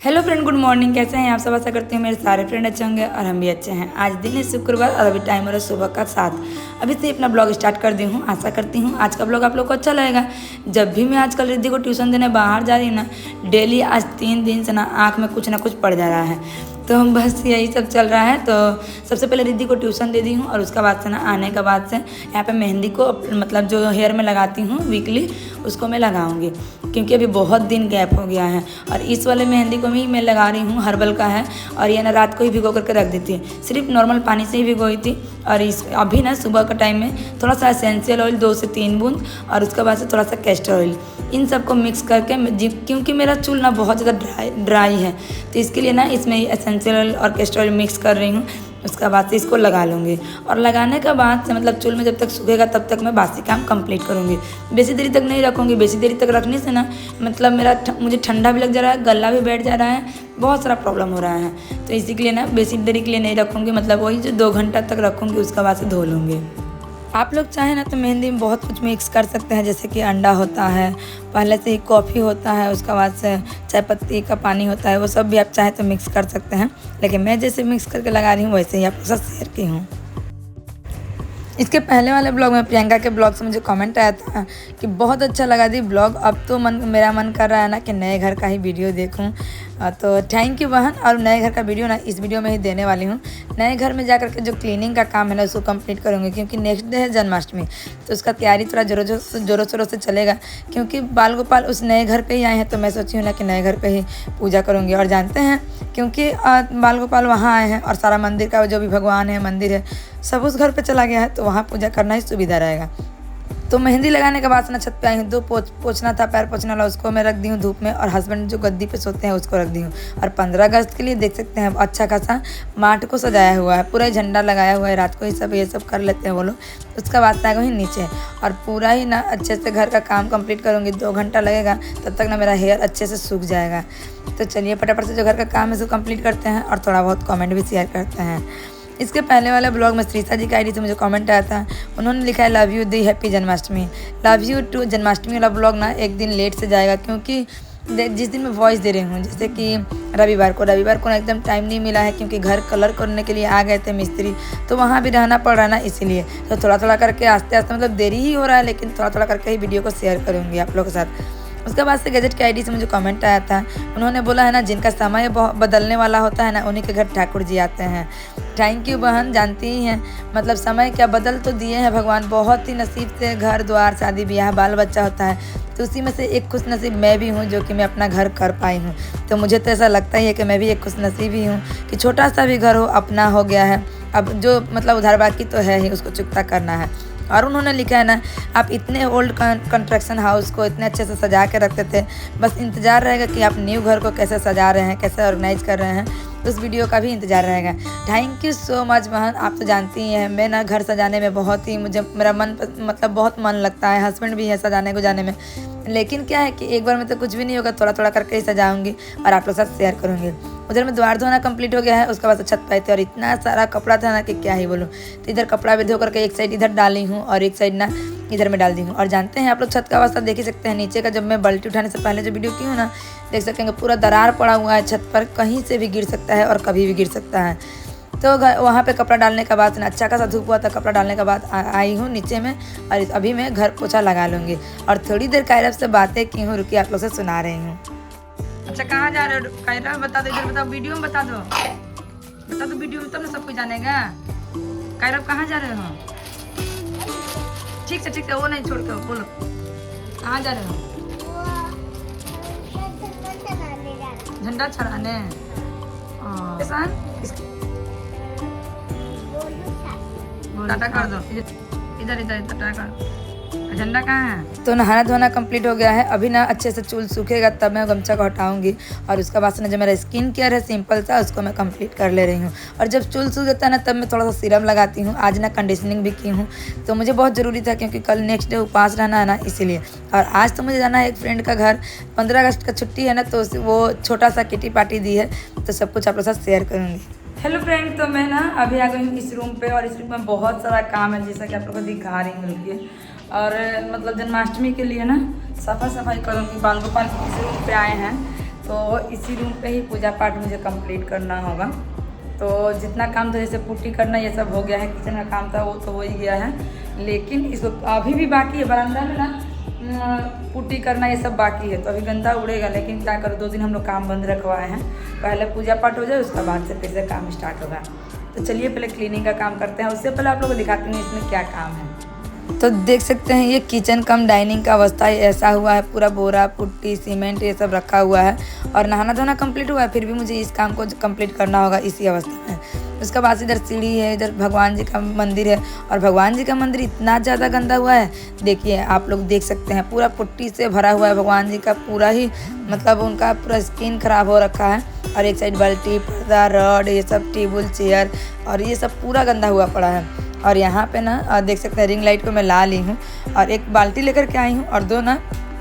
Hello friend, good morning. कैसे हैं आप सब? आशा करती हूँ मेरे सारे फ्रेंड अच्छे होंगे और हम भी अच्छे हैं। आज दिन है शुक्रवार और अभी टाइम हो रहा है सुबह का 7। अभी से अपना ब्लॉग स्टार्ट कर दी हूँ। आशा करती हूँ आज का ब्लॉग आप लोग को अच्छा लगेगा। जब भी मैं आजकल रिद्धि को ट्यूशन देने बाहर जा रही हूँ ना, डेली आज 3 दिन से ना आँख में कुछ ना कुछ पड़ जा रहा है। तो बस यही सब चल रहा है। तो सबसे पहले रिद्धि को ट्यूशन दे दी हूँ और उसका बाद से ना आने के बाद से यहाँ पे मेहंदी को मतलब जो हेयर में लगाती हूँ वीकली, उसको मैं लगाऊंगी क्योंकि अभी बहुत दिन गैप हो गया है। और इस वाले मेहंदी को भी मैं लगा रही हूँ, हर्बल का है और ये ना रात को ही भिगो करके रख देती है। सिर्फ नॉर्मल पानी से ही भिगोई थी और इस अभी ना सुबह का टाइम में थोड़ा सा एसेंशियल ऑयल 2 से 3 बूंद और उसके बाद से थोड़ा सा कैस्टर ऑयल, इन सबको मिक्स करके क्योंकि मेरा चूल ना बहुत ज़्यादा ड्राई है तो इसके लिए ना इसमें एसेंशियल ऑयल और कैस्टर ऑयल मिक्स कर रही हूँ। उसके बाद से इसको लगा लूँगी और लगाने के बाद से मतलब चूल में जब तक सूखेगा तब तक मैं बासी काम कंप्लीट करूँगी। बेसी देरी तक नहीं रखूँगी, बेसी देरी तक रखने से ना मतलब मुझे ठंडा भी लग जा रहा है, गला भी बैठ जा रहा है, बहुत सारा प्रॉब्लम हो रहा है। तो इसी के लिए ना बेसी देरी के लिए नहीं रखूँगी, मतलब वही जो 2 घंटा तक रखूँगी उसके बाद से धो लूँगी। आप लोग चाहें ना तो मेहंदी में बहुत कुछ मिक्स कर सकते हैं, जैसे कि अंडा होता है, पहले से ही कॉफ़ी होता है, उसके बाद से चाय पत्ती का पानी होता है, वो सब भी आप चाहें तो मिक्स कर सकते हैं। लेकिन मैं जैसे मिक्स करके लगा रही हूँ वैसे ही आपके साथ शेयर की हूँ। इसके पहले वाले ब्लॉग में प्रियंका के ब्लॉग से मुझे कमेंट आया था कि बहुत अच्छा लगा दी ब्लॉग। अब तो मेरा मन कर रहा है ना कि नए घर का ही वीडियो देखूं। तो थैंक यू बहन। और नए घर का वीडियो ना इस वीडियो में ही देने वाली हूं। नए घर में जाकर के जो क्लीनिंग का काम है ना उसको कंप्लीट करूंगी क्योंकि नेक्स्ट डे है जन्माष्टमी, तो उसका तैयारी थोड़ा जोरों शोरों से चलेगा क्योंकि बाल गोपाल उस नए घर पर ही आए हैं। तो मैं सोची हूँ ना कि नए घर पर ही पूजा करूँगी। और जानते हैं क्योंकि बाल गोपाल वहाँ आए हैं और सारा मंदिर का जो भी भगवान है, मंदिर है, सब उस घर पे चला गया है, तो वहाँ पूजा करना ही सुविधा रहेगा। तो मेहंदी लगाने के बाद से ना छत पे आई हूँ। 2 पोछना था, पैर पोछना वाला, उसको मैं रख दी हूँ धूप में और हस्बैंड जो गद्दी पे सोते हैं उसको रख दी हूँ। और 15 अगस्त के लिए देख सकते हैं अच्छा खासा माठ को सजाया हुआ है, पूरा ही झंडा लगाया हुआ है। रात को ही सब ये सब कर लेते हैं वो लोग। उसका बाद आएगा ही नीचे और पूरा ही ना अच्छे से घर का काम कंप्लीट करूँगी। 2 घंटा लगेगा, तब तक ना मेरा हेयर अच्छे से सूख जाएगा। तो चलिए फटाफट से जो घर का काम है उसको कंप्लीट करते हैं और थोड़ा बहुत कमेंट भी शेयर करते हैं। इसके पहले वाले ब्लॉग में श्रीसा जी का आईडी से मुझे कमेंट आया था, उन्होंने लिखा है लव यू दी happy Janmashtami. Love you too. Janmashtami वाला ब्लॉग ना एक दिन लेट से जाएगा क्योंकि जिस दिन मैं वॉइस दे रही हूँ, जैसे कि रविवार को ना एकदम टाइम नहीं मिला है क्योंकि घर कलर करने के लिए आ गए थे मिस्त्री, तो वहाँ भी रहना पड़ रहा है ना, इसीलिए तो थोड़ा थोड़ा करके आस्ते आस्ते मतलब देरी ही हो रहा है, लेकिन थोड़ा थोड़ा करके ही वीडियो को शेयर करूँगी आप लोगों के साथ। उसके बाद से गैजेट के आईडी से मुझे कमेंट आया था, उन्होंने बोला है ना जिनका समय बदलने वाला होता है ना उन्हीं के घर ठाकुर जी आते हैं। थैंक यू बहन। जानती ही हैं मतलब समय क्या बदल तो दिए हैं भगवान, बहुत ही नसीब से घर द्वार शादी ब्याह बाल बच्चा होता है, तो उसी में से एक खुश नसीब मैं भी हूँ जो कि मैं अपना घर कर पाई हूँ। तो मुझे तो ऐसा लगता ही है कि मैं भी एक खुश नसीब ही हूँ कि छोटा सा भी घर हो अपना हो गया है। अब जो मतलब उधार बाकी तो है ही, उसको चुकता करना है। और उन्होंने लिखा है ना, आप इतने ओल्ड कंस्ट्रक्शन हाउस को इतने अच्छे से सजा के रखते थे, बस इंतज़ार रहेगा कि आप न्यू घर को कैसे सजा रहे हैं, कैसे ऑर्गेनाइज कर रहे हैं, उस वीडियो का भी इंतज़ार रहेगा। थैंक यू सो मच बहन। आप तो जानती ही हैं मैं ना घर सजाने में बहुत ही मेरा मन मतलब बहुत मन लगता है, हस्बैंड भी है सजाने को जाने में, लेकिन क्या है कि एक बार में तो कुछ भी नहीं होगा, थोड़ा थोड़ा करके ही सजाऊंगी और आप लोग साथ शेयर करूँगी। उधर में द्वार धोना कंप्लीट हो गया है, उसके बाद छत पे थे और इतना सारा कपड़ा था ना कि क्या ही बोलूँ। तो इधर कपड़ा भी धो करके एक साइड इधर डाली हूँ और एक साइड ना इधर में डाल दी हूँ। और जानते हैं आप लोग छत का अवस्था देख ही सकते हैं, नीचे का जब मैं बाल्टी उठाने से पहले जो वीडियो की हूँ ना, देख सकेंगे पूरा दरार पड़ा हुआ है छत पर, कहीं से भी गिर सकता है और कभी भी गिर सकता है। तो वहाँ पे कपड़ा डालने के बाद अच्छा खासा धूप हुआ था, कपड़ा डालने के बाद आई हूँ नीचे में और अभी मैं घर पोछा लगा लूँगी और थोड़ी देर कायरब से बातें की हूँ, रुकी आप लोग से सुना रही हूँ। अच्छा कहाँ जा रहे हो कायरब? बता दो, इधर बताओ, वीडियो में बता दो वीडियो में, तब ना सब कुछ जानेगा। कायरब कहाँ जा रहे हो? ठीक से वो नहीं छोड़ के बोलो, कहाँ जा रहे हो? झंडा चढ़ाने। टाटा कर दो, इधर टाटा कर। झंडा कहाँ है? तो नहाना धोना कंप्लीट हो गया है। अभी ना अच्छे से चूल सूखेगा तब मैं गमछा को हटाऊंगी और उसका बाद से जो मेरा स्किन केयर है सिंपल सा, उसको मैं कंप्लीट कर ले रही हूँ। और जब चूल सूख जाता है ना तब मैं थोड़ा सा सीरम लगाती हूँ। आज ना कंडीशनिंग भी की हूँ, तो मुझे बहुत ज़रूरी था क्योंकि कल नेक्स्ट डे उपवास रहना है ना, इसीलिए। और आज तो मुझे जाना है एक फ्रेंड का घर, 15 अगस्त का छुट्टी है ना, तो वो छोटा सा किटी पार्टी दी है, तो सब कुछ आप लोग साथ शेयर करूँगी। हेलो फ्रेंड, तो मैं ना अभी आ गई हूँ इस रूम पे और इस रूम में बहुत सारा काम है जैसा कि आप लोग को दिखा रही हूँ। रुकिए। और मतलब जन्माष्टमी के लिए ना सफाई करूँगी। बाल गोपाल इस रूम पे आए हैं तो इसी रूम पे ही पूजा पाठ मुझे कंप्लीट करना होगा। तो जितना काम था, जैसे पुट्टी करना ये सब हो गया है, किचन का काम था वो तो हो ही गया है, लेकिन इसको अभी भी बाकी है। बरामदा में ना पुट्टी करना ये सब बाकी है, तो अभी गंदा उड़ेगा, लेकिन क्या करो 2 दिन हम लोग काम बंद रखवाए हैं। पहले पूजा पाठ हो जाए, उसके बाद से फिर से काम स्टार्ट होगा। तो चलिए पहले क्लीनिंग का काम करते हैं, उससे पहले आप लोगों को दिखाती हूँ इसमें क्या काम है। तो देख सकते हैं ये किचन कम डाइनिंग का अवस्था ऐसा हुआ है, पूरा बोरा पुट्टी सीमेंट ये सब रखा हुआ है, और नहाना धोना कंप्लीट हुआ है, फिर भी मुझे इस काम को कंप्लीट करना होगा इसी अवस्था में। उसके बाद इधर सीढ़ी है, इधर भगवान जी का मंदिर है, और भगवान जी का मंदिर इतना ज़्यादा गंदा हुआ है, देखिए आप लोग देख सकते हैं, पूरा पुट्टी से भरा हुआ है भगवान जी का, पूरा ही मतलब उनका पूरा स्किन खराब हो रखा है। और एक साइड बाल्टी, पर्दा, रड, ये सब टेबल चेयर और ये सब पूरा गंदा हुआ पड़ा है। और यहाँ पे ना देख सकते हैं रिंग लाइट को मैं ला ली हूँ, और एक बाल्टी लेकर के आई हूँ, और 2 ना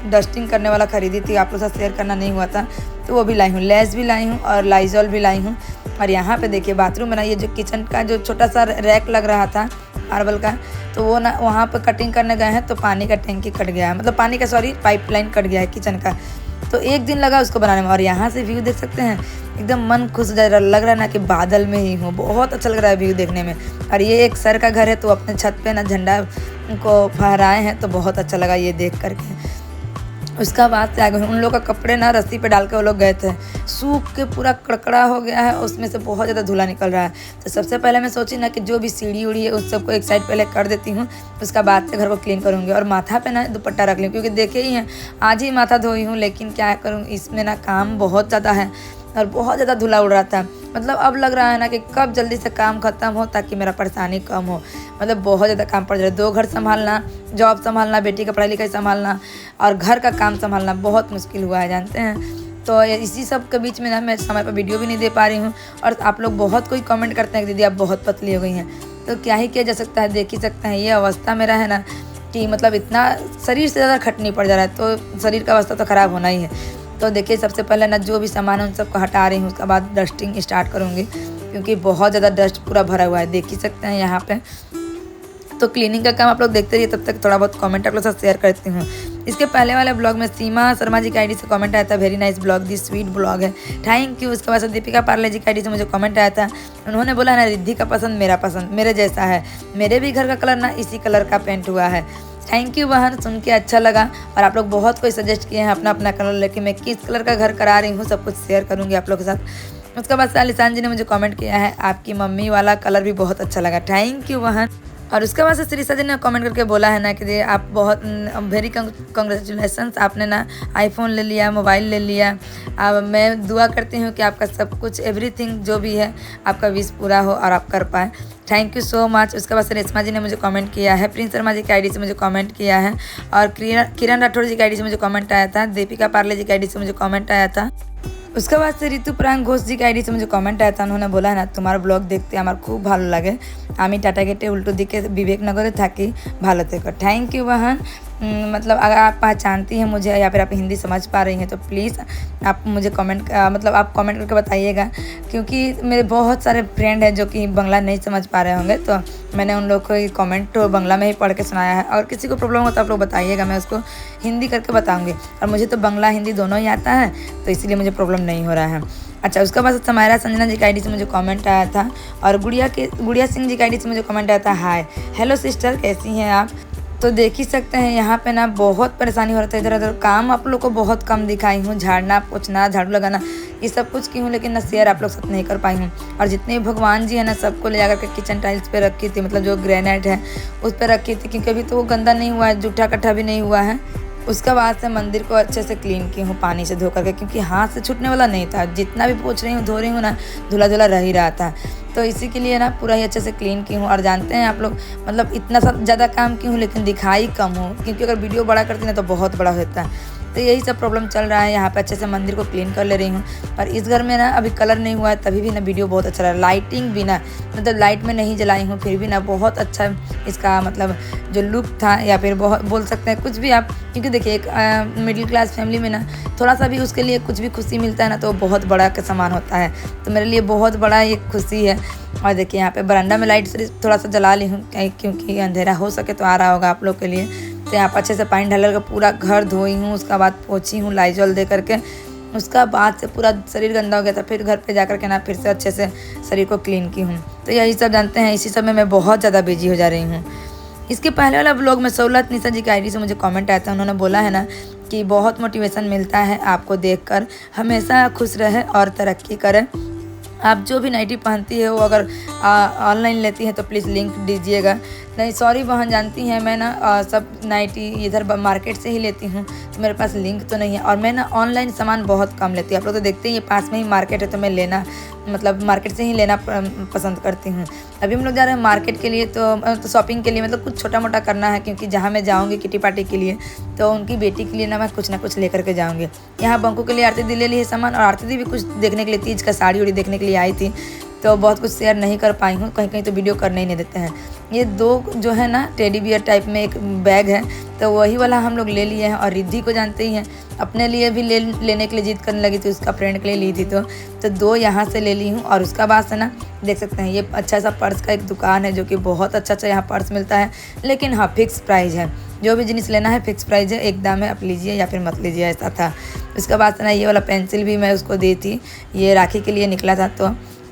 डस्टिंग करने वाला खरीदी थी, आप लोग से शेयर करना नहीं हुआ था, तो वो भी लाई हूँ। लेस भी लाई हूँ और लाइजॉल भी लाई हूँ। और यहाँ पे देखिए बाथरूम में ना ये जो किचन का जो छोटा सा रैक लग रहा था मार्बल का, तो वो ना वहाँ पर कटिंग करने गए हैं, तो पानी का टैंकी कट गया है, मतलब पानी का पाइपलाइन कट गया है किचन का, तो 1 दिन लगा उसको बनाने में। और यहाँ से व्यू देख सकते हैं, एकदम मन खुश लग रहा है ना कि बादल में ही हूँ, बहुत अच्छा लग रहा है व्यू देखने में। और ये एक सर का घर है, तो अपने छत पे ना झंडा को फहराए हैं, तो बहुत अच्छा लगा ये देख करके। उसका बाद से आगे उन लोग का कपड़े ना रस्सी पे डाल के वो लोग गए थे, सूख के पूरा कड़कड़ा हो गया है, उसमें से बहुत ज़्यादा धुला निकल रहा है। तो सबसे पहले मैं सोची ना कि जो भी सीढ़ी उड़ी है उस सबको एक साइड पहले कर देती हूँ, उसका बाद से घर को क्लीन करूँगी। और माथा पे ना दुपट्टा रख लूँ, क्योंकि देखे ही हैं आज ही माथा धोई हूँ, लेकिन क्या करूँ इसमें ना काम बहुत ज़्यादा है और बहुत ज़्यादा धुला उड़ रहा था। मतलब अब लग रहा है ना कि कब जल्दी से काम ख़त्म हो ताकि मेरा परेशानी कम हो। मतलब बहुत ज़्यादा काम पड़ रहा है, 2 घर संभालना, जॉब संभालना, बेटी का पढ़ाई लिखाई संभालना और घर का काम संभालना बहुत मुश्किल हुआ है, जानते हैं। तो इसी सब के बीच में ना मैं समय पर वीडियो भी नहीं दे पा रही हूँ। और आप लोग बहुत कोई कमेंट करते हैं कि दीदी आप बहुत पतली हो गई हैं, तो क्या ही किया जा सकता है, देख ही सकते हैं। ये अवस्था मेरा है ना कि मतलब इतना शरीर से ज़्यादा खटनी पड़ जा रहा है, तो शरीर का अवस्था तो ख़राब होना ही है। तो देखिए सबसे पहले ना जो भी सामान है उन सबको हटा रही हूँ, उसके बाद डस्टिंग स्टार्ट करूँगी, क्योंकि बहुत ज़्यादा डस्ट पूरा भरा हुआ है, देख ही सकते हैं यहाँ पे। तो क्लीनिंग का काम आप लोग देखते रहिए, तब तक थोड़ा बहुत कमेंट आप लोग साथ शेयर करती हूँ। इसके पहले वाले ब्लॉग में सीमा शर्मा जी की आईडी से कमेंट आया था, वेरी नाइस ब्लॉग, दी स्वीट ब्लॉग है, थैंक यू। उसके बाद दीपिका पार्ले जी की आईडी से मुझे कमेंट आया था, उन्होंने बोला ना रिद्धि का पसंद मेरा पसंद मेरे जैसा है, मेरे भी घर का कलर ना इसी कलर का पेंट हुआ है। थैंक यू बहन, सुन के अच्छा लगा। और आप लोग बहुत कोई सजेस्ट किए हैं अपना अपना कलर, लेकिन मैं किस कलर का घर करा रही हूँ सब कुछ शेयर करूँगी आप लोग के साथ। उसके बाद लिसान जी ने मुझे कमेंट किया है, आपकी मम्मी वाला कलर भी बहुत अच्छा लगा, थैंक यू बहन। और उसके बाद से श्रीसा जी ने कमेंट करके बोला है ना कि आप बहुत वेरी कंग्रेचुलेसन्स, आपने ना आईफोन ले लिया, मोबाइल ले लिया। अब मैं दुआ करती हूँ कि आपका सब कुछ एवरीथिंग जो भी है आपका विश पूरा हो और आप कर पाए, थैंक यू सो मच। उसके बाद से रेशमा जी ने मुझे कमेंट किया है, प्रिंस शर्मा जी की आईडी से मुझे कमेंट किया है, और किरण राठौर जी की आईडी से मुझे कमेंट आया था, दीपिका पार्ले जी की आईडी से मुझे कमेंट आया था। उसके बाद से ऋतु प्रांग घोष जी की आईडी से मुझे कमेंट आया था, उन्होंने बोला है ना तुम्हारा ब्लॉग देखते আমার খুব ভালো লাগে, আমি टाटा गेटे उल्टो दिखे विवेकनगरे থাকি, ভালো থেকো, थैंक यू बहन। मतलब अगर आप पहचानती हैं मुझे या फिर आप हिंदी समझ पा रही हैं तो प्लीज़ आप मुझे कमेंट मतलब आप कमेंट करके बताइएगा, क्योंकि मेरे बहुत सारे फ्रेंड हैं जो कि बांग्ला नहीं समझ पा रहे होंगे, तो मैंने उन लोग को कमेंट तो बांग्ला में ही पढ़ के सुनाया है। और किसी को प्रॉब्लम हो तो आप लोग बताइएगा, मैं उसको हिंदी करके बताऊँगी। और मुझे तो बांग्ला हिंदी दोनों ही आता है, तो इसीलिए मुझे प्रॉब्लम नहीं हो रहा है। अच्छा, उसके बाद समायरा संजना जी की आईडी से मुझे कमेंट आया था, और गुड़िया सिंह जी की आईडी से मुझे कमेंट आया था, हाय हेलो सिस्टर कैसी हैं आप। तो देख ही सकते हैं यहाँ पे ना बहुत परेशानी हो रहा था, इधर उधर काम आप लोग को बहुत कम दिखाई हूँ, झाड़ना पोछना झाड़ू लगाना ये सब कुछ की हूँ, लेकिन ना शेयर आप लोग साथ नहीं कर पाई हूँ। और जितने भी भगवान जी हैं ना सबको ले जाकर के किचन टाइल्स पे रखी थी, मतलब जो ग्रेनाइट है उस पर रखी थी, क्योंकि अभी तो वो गंदा नहीं हुआ है, जूठा कट्ठा भी नहीं हुआ है। उसके बाद से मंदिर को अच्छे से क्लीन की हूँ पानी से धो करके, क्योंकि हाथ से छूटने वाला नहीं था, जितना भी पोंछ रही हूँ धो रही हूँ ना धुला धुला रह ही रहा था, तो इसी के लिए ना पूरा ही अच्छे से क्लीन की हूँ। और जानते हैं आप लोग मतलब इतना ज़्यादा काम की हूँ लेकिन दिखाई कम हो, क्योंकि अगर वीडियो बड़ा करती ना तो बहुत बड़ा होता है, तो यही सब प्रॉब्लम चल रहा है। यहाँ पे अच्छे से मंदिर को क्लीन कर ले रही हूँ। और इस घर में ना अभी कलर नहीं हुआ है, तभी भी ना वीडियो बहुत अच्छा रहा है, लाइटिंग भी ना मतलब लाइट में नहीं जलाई हूँ, फिर भी ना बहुत अच्छा इसका मतलब जो लुक था, या फिर बहुत बोल सकते हैं कुछ भी आप, क्योंकि देखिए एक मिडिल क्लास फैमिली में ना थोड़ा सा भी उसके लिए कुछ भी खुशी मिलता है ना तो बहुत बड़ा का सामान होता है, तो मेरे लिए बहुत बड़ा ये खुशी है। और देखिए यहाँ पे बरामदा में लाइट थोड़ा सा जला ली हूँ, क्योंकि अंधेरा हो सके तो आ रहा होगा आप लोग के लिए। तो यहाँ पर अच्छे से पानी डाल कर पूरा घर धोई हूँ, उसके बाद पोंछी हूँ लाइजॉल दे करके, उसका बाद से पूरा शरीर गंदा हो गया था। फिर घर पे जाकर के ना फिर से अच्छे से शरीर को क्लीन की हूँ। तो यही सब जानते हैं, इसी सब में मैं बहुत ज़्यादा बिजी हो जा रही हूँ। इसके पहले वाला ब्लॉग में सहूलत निशा जी की आईडी से मुझे कमेंट आया था। उन्होंने बोला है ना कि बहुत मोटिवेशन मिलता है आपको देखकर, हमेशा खुश रहे और तरक्की करें। आप जो भी नाइटी पहनती है वो अगर ऑनलाइन लेती हैं तो प्लीज़ लिंक दीजिएगा। नहीं सॉरी बहन, जानती हैं मैं ना सब नाइटी इधर मार्केट से ही लेती हूँ, तो मेरे पास लिंक तो नहीं है। और मैं ना ऑनलाइन सामान बहुत कम लेती हूँ। आप लोग तो देखते ही ये पास में ही मार्केट है, तो मैं लेना मतलब मार्केट से ही लेना पसंद करती हूँ। अभी हम लोग जा रहे हैं मार्केट के लिए, तो शॉपिंग के लिए, मतलब कुछ छोटा मोटा करना है, क्योंकि जहाँ मैं जाऊँगी किटी पार्टी के लिए, तो उनकी बेटी के लिए ना मैं कुछ ना कुछ लेकर के जाऊँगी। यहाँ बंकू के लिए आरती दी ले ली है सामान, और आरती दी भी कुछ देखने के लिए, तीज का साड़ी उड़ी देखने के लिए आई थी, तो बहुत कुछ शेयर नहीं कर पाई हूँ, कहीं कहीं तो वीडियो करने ही नहीं देते हैं। ये 2 जो है ना टेडी बियर टाइप में एक बैग है, तो वही वाला हम लोग ले लिए हैं। और रिद्धि को जानते ही हैं, अपने लिए भी लेने के लिए जिद करने लगी थी, उसका फ्रेंड के लिए ली थी, तो 2 यहाँ से ले ली हूँ। और उसका बाद से ना देख सकते हैं ये अच्छा सा पर्स का एक दुकान है, जो कि बहुत अच्छा यहाँ पर्स मिलता है, लेकिन हाँ फिक्स प्राइस है। जो भी जिनिस लेना है फिक्स प्राइस है, एक दाम है, आप लीजिए या फिर मत लीजिए, ऐसा था। उसके बाद से ना ये वाला पेंसिल भी मैं उसको दी थी, ये राखी के लिए निकला था,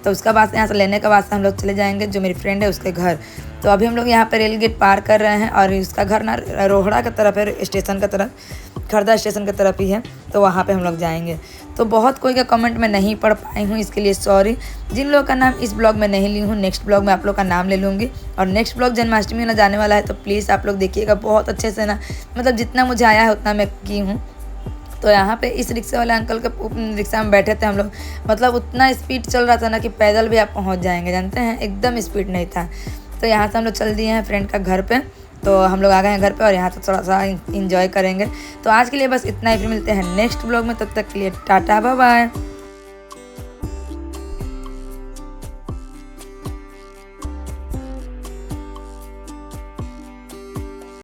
तो उसका बाद यहाँ से लेने के बाद से हम लोग चले जाएंगे जो मेरी फ्रेंड है उसके घर। तो अभी हम लोग यहाँ पर रेल गेट पार कर रहे हैं, और उसका घर ना रोहड़ा की तरफ है, स्टेशन की तरफ, खरदा स्टेशन की तरफ ही है, तो वहाँ पे हम लोग जाएंगे। तो बहुत कोई का कमेंट मैं नहीं पढ़ पाई हूँ, इसके लिए सॉरी। जिन लोगों का नाम इस ब्लॉग में नहीं ली हूँ, नेक्स्ट ब्लॉग में आप लोग का नाम ले लूँगी। और नेक्स्ट ब्लॉग जन्माष्टमी में जाने वाला है, तो प्लीज़ आप लोग देखिएगा बहुत अच्छे से ना, मतलब जितना मुझे आया है उतना मैं की हूँ। तो यहाँ पे इस रिक्शा वाले अंकल के रिक्शा में बैठे थे हम लोग, मतलब उतना स्पीड चल रहा था ना कि पैदल भी आप पहुँच जाएंगे, जानते हैं, एकदम स्पीड नहीं था। तो यहाँ से हम लोग चल दिए हैं फ्रेंड का घर पे, तो हम लोग आ गए हैं घर पे, और यहाँ तो थोड़ा सा इंजॉय करेंगे। तो आज के लिए बस इतना ही, फिर मिलते हैं नेक्स्ट ब्लॉग में, तब तक के लिए टाटा बाय बाय।